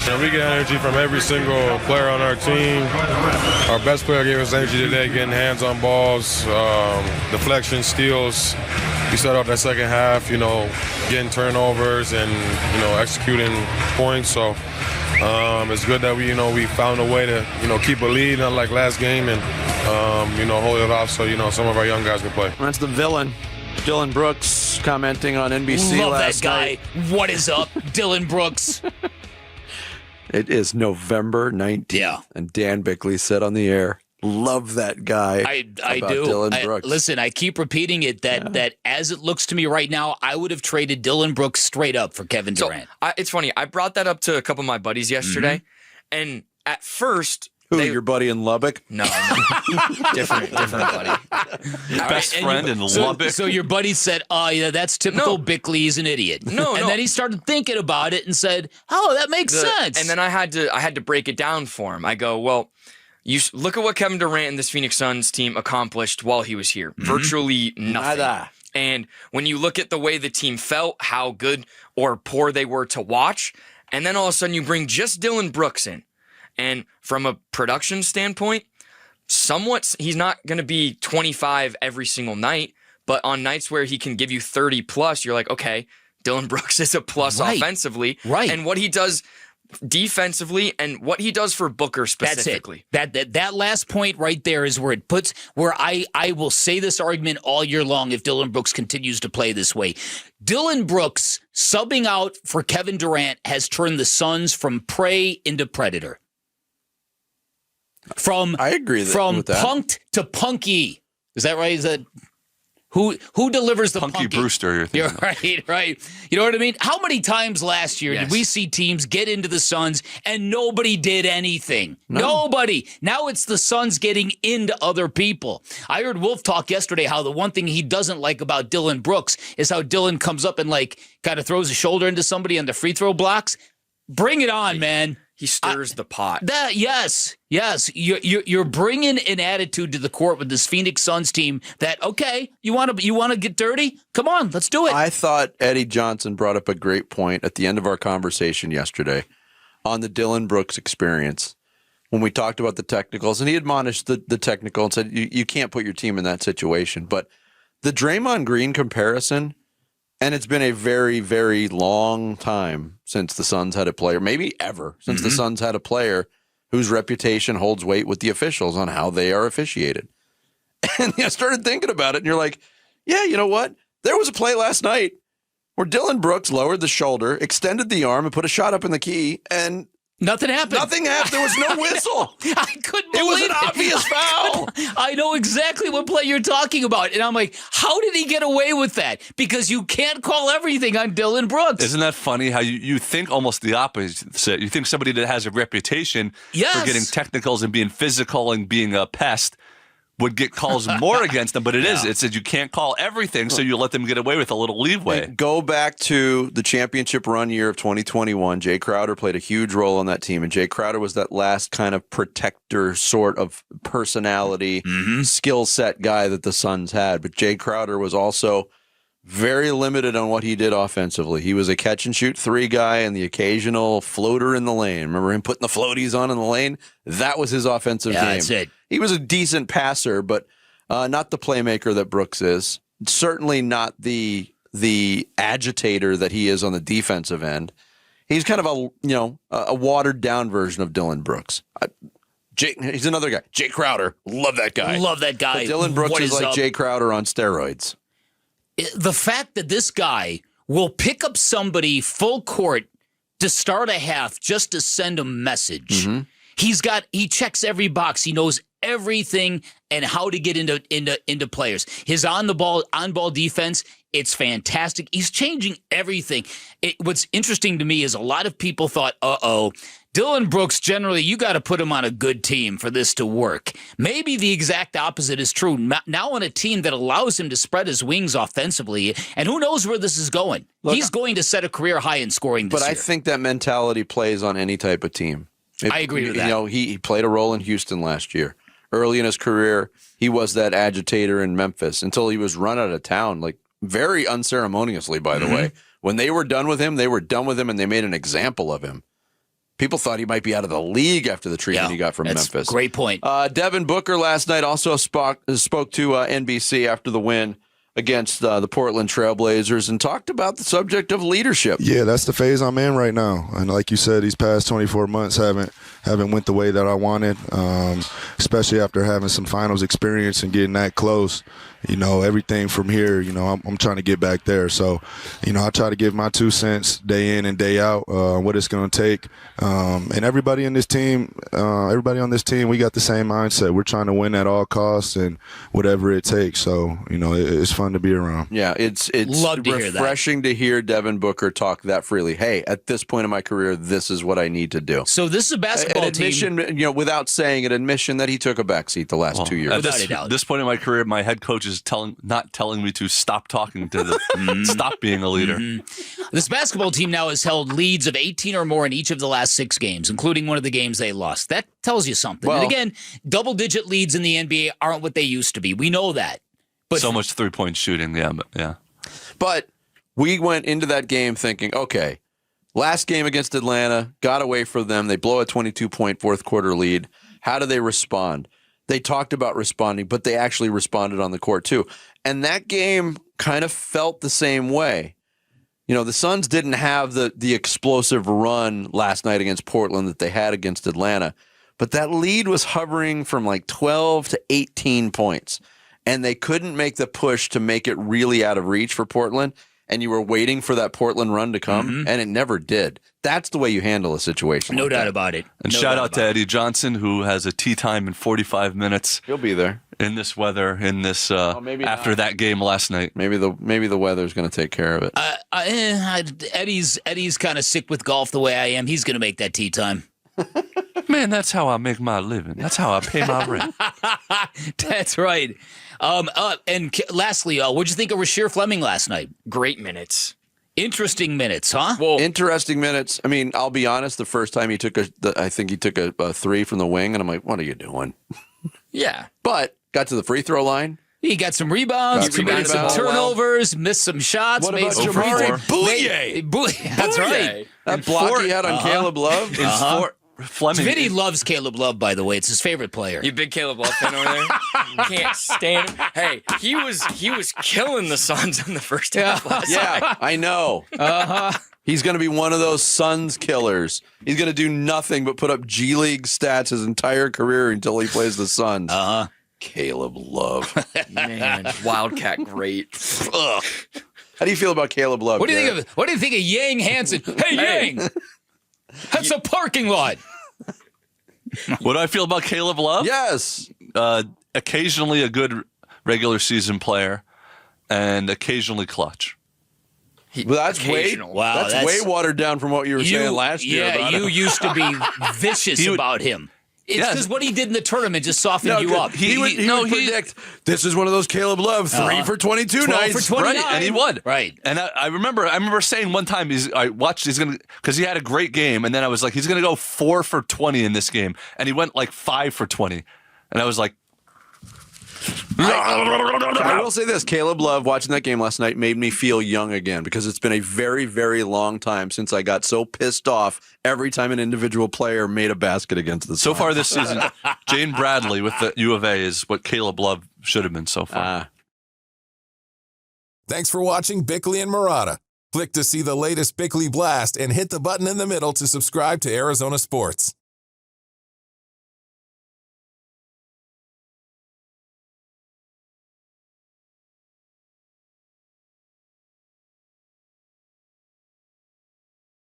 And we get energy from every single player on our team. Our best player gave us energy today, getting hands on balls, deflection, steals. We started off that second half, getting turnovers and, executing points. So it's good that we found a way to, keep a lead, unlike last game, and, hold it off so, some of our young guys can play. That's the villain. Dillon Brooks commenting on NBC Love last that guy. night. What is up, Dillon Brooks? It is November 19th, Yeah. and Dan Bickley said on the air, love that guy. I about do. Dillon Brooks. Listen, I keep repeating it that as it looks to me right now, I would have traded Dillon Brooks straight up for Kevin Durant. So, it's funny. I brought that up to a couple of my buddies yesterday, and at first, your buddy in Lubbock? No, different buddy. Best friend in Lubbock. So your buddy said, "Oh, yeah, that's typical. Bickley. He's an idiot." And then he started thinking about it and said, "Oh, that makes sense." And then I had to break it down for him. I go, well, you look at what Kevin Durant and this Phoenix Suns team accomplished while he was here. Virtually nothing. Nada. And when you look at the way the team felt, how good or poor they were to watch, and then all of a sudden you bring just Dillon Brooks in. And from a production standpoint, he's not going to be 25 every single night, but on nights where he can give you 30 plus, you're like, okay, Dillon Brooks is a plus offensively. Right. And what he does defensively and what he does for Booker specifically. That's it. That last point right there is where I will say this argument all year long if Dillon Brooks continues to play this way. Dillon Brooks subbing out for Kevin Durant has turned the Suns from prey into predator. I agree from with that. punked to punky. Is that right? Is that who delivers the punky? Brewster, you're thinking. Right. You know what I mean? How many times last year did we see teams get into the Suns and nobody did anything? No. Nobody. Now it's the Suns getting into other people. I heard Wolf talk yesterday how the one thing he doesn't like about Dillon Brooks is how Dillon comes up and kind of throws a shoulder into somebody on the free throw blocks. Bring it on, man. He stirs the pot. Yes. You're bringing an attitude to the court with this Phoenix Suns team that, okay, you want to get dirty? Come on, let's do it. I thought Eddie Johnson brought up a great point at the end of our conversation yesterday on the Dillon Brooks experience when we talked about the technicals, and he admonished the technical and said you can't put your team in that situation. But the Draymond Green comparison. And it's been a very, very long time since the Suns had a player, maybe ever, since the Suns had a player whose reputation holds weight with the officials on how they are officiated. And I started thinking about it, and you're like, yeah, you know what? There was a play last night where Dillon Brooks lowered the shoulder, extended the arm, and put a shot up in the key, and nothing happened. Nothing happened. There was no whistle. I couldn't believe it. Was an obvious foul. I know exactly what play you're talking about. And I'm like, how did he get away with that? Because you can't call everything on Dillon Brooks. Isn't that funny how you think almost the opposite? You think somebody that has a reputation for getting technicals and being physical and being a pest would get calls more against them, but it says you can't call everything, so you let them get away with a little leeway. Go back to the championship run year of 2021. Jae Crowder played a huge role on that team, and Jae Crowder was that last kind of protector sort of personality, skill set guy that the Suns had. But Jae Crowder was also very limited on what he did offensively. He was a catch-and-shoot three guy and the occasional floater in the lane. Remember him putting the floaties on in the lane? That was his offensive game. That's it. He was a decent passer, but not the playmaker that Brooks is. Certainly not the agitator that he is on the defensive end. He's kind of a watered down version of Dillon Brooks. He's another guy. Jae Crowder, love that guy. But Dillon Brooks is like Jae Crowder on steroids. The fact that this guy will pick up somebody full court to start a half just to send a message. He checks every box. He knows everything and how to get into players. His on ball defense, it's fantastic. He's changing everything. What's interesting to me is a lot of people thought, Dillon Brooks, generally, you got to put him on a good team for this to work. Maybe the exact opposite is true. Now on a team that allows him to spread his wings offensively, and who knows where this is going. He's going to set a career high in scoring this year. But I think that mentality plays on any type of team. I agree with that. He played a role in Houston last year. Early in his career, he was that agitator in Memphis until he was run out of town, very unceremoniously, by the way. When they were done with him, and they made an example of him. People thought he might be out of the league after the treatment he got from Memphis. Great point. Devin Booker last night also spoke to NBC after the win against the Portland Trailblazers and talked about the subject of leadership. Yeah, that's the phase I'm in right now. And like you said, these past 24 months haven't went the way that I wanted, especially after having some finals experience and getting that close. Everything from here, I'm trying to get back there. So, I try to give my 2 cents day in and day out, what it's going to take. And everybody on this team, we got the same mindset. We're trying to win at all costs and whatever it takes. So, it's fun to be around. Yeah, it's refreshing to hear Devin Booker talk that freely. Hey, at this point in my career, this is what I need to do. So this is a basketball team. Without saying an admission that he took a backseat the last 2 years. At this point in my career, my head coach is not telling me to stop talking to the stop being a leader. This basketball team now has held leads of 18 or more in each of the last 6 games, including one of the games they lost. That tells you something. Well, and again, double-digit leads in the NBA aren't what they used to be. We know that. But so much three-point shooting, yeah. But we went into that game thinking, okay, last game against Atlanta, got away from them. They blow a 22-point fourth-quarter lead. How do they respond? They talked about responding, but they actually responded on the court too. And that game kind of felt the same way. The Suns didn't have the explosive run last night against Portland that they had against Atlanta, but that lead was hovering from like 12 to 18 points, and they couldn't make the push to make it really out of reach for Portland, and you were waiting for that Portland run to come, and it never did. That's the way you handle a situation. No doubt about it. And shout out to Eddie Johnson, who has a tee time in 45 minutes. He'll be there in this weather. In this after that game last night. Maybe the weather's going to take care of it. Eddie's kind of sick with golf the way I am. He's going to make that tee time. Man, that's how I make my living. That's how I pay my rent. That's right. And lastly, what'd you think of Rashir Fleming last night? Great minutes. Interesting minutes, huh? Well, interesting minutes. I mean, I'll be honest. The first time he took I think he took a 3 from the wing, and I'm like, what are you doing? Yeah. But got to the free throw line. He got some rebounds, committed some turnovers, missed some shots. What made about some Jamari Bouye? That's right. That block he had on Caleb Love. Fleming. Vinny loves Caleb Love, by the way. It's his favorite player. You big Caleb Love fan over there? Can't stand him. Hey, he was killing the Suns in the first half last night. I know. He's going to be one of those Suns killers. He's going to do nothing but put up G League stats his entire career until he plays the Suns. Caleb Love. Man, Wildcat great. Ugh. How do you feel about Caleb Love? What do you think of Yang Hansen? Hey, Yang! That's a parking lot. What do I feel about Caleb Love? Yes. Occasionally a good regular season player and occasionally clutch. Well, that's way watered down from what you were saying last year. Yeah, you used to be vicious about him. It's because what he did in the tournament just softened you up. He would predict this is one of those Caleb Love 3 for 22 nights, for 29. Right, and he would. Right. And I remember saying one time he's gonna, because he had a great game, and then I was like, he's gonna go 4 for 20 in this game, and he went like 5 for 20, and I was like, I will say this: Caleb Love watching that game last night made me feel young again, because it's been a very, very long time since I got so pissed off every time an individual player made a basket against the Suns. So far this season, Jane Bradley with the U of A is what Caleb Love should have been so far. Thanks for watching Bickley and Marotta. Click to see the latest Bickley Blast and hit the button in the middle to subscribe to Arizona Sports.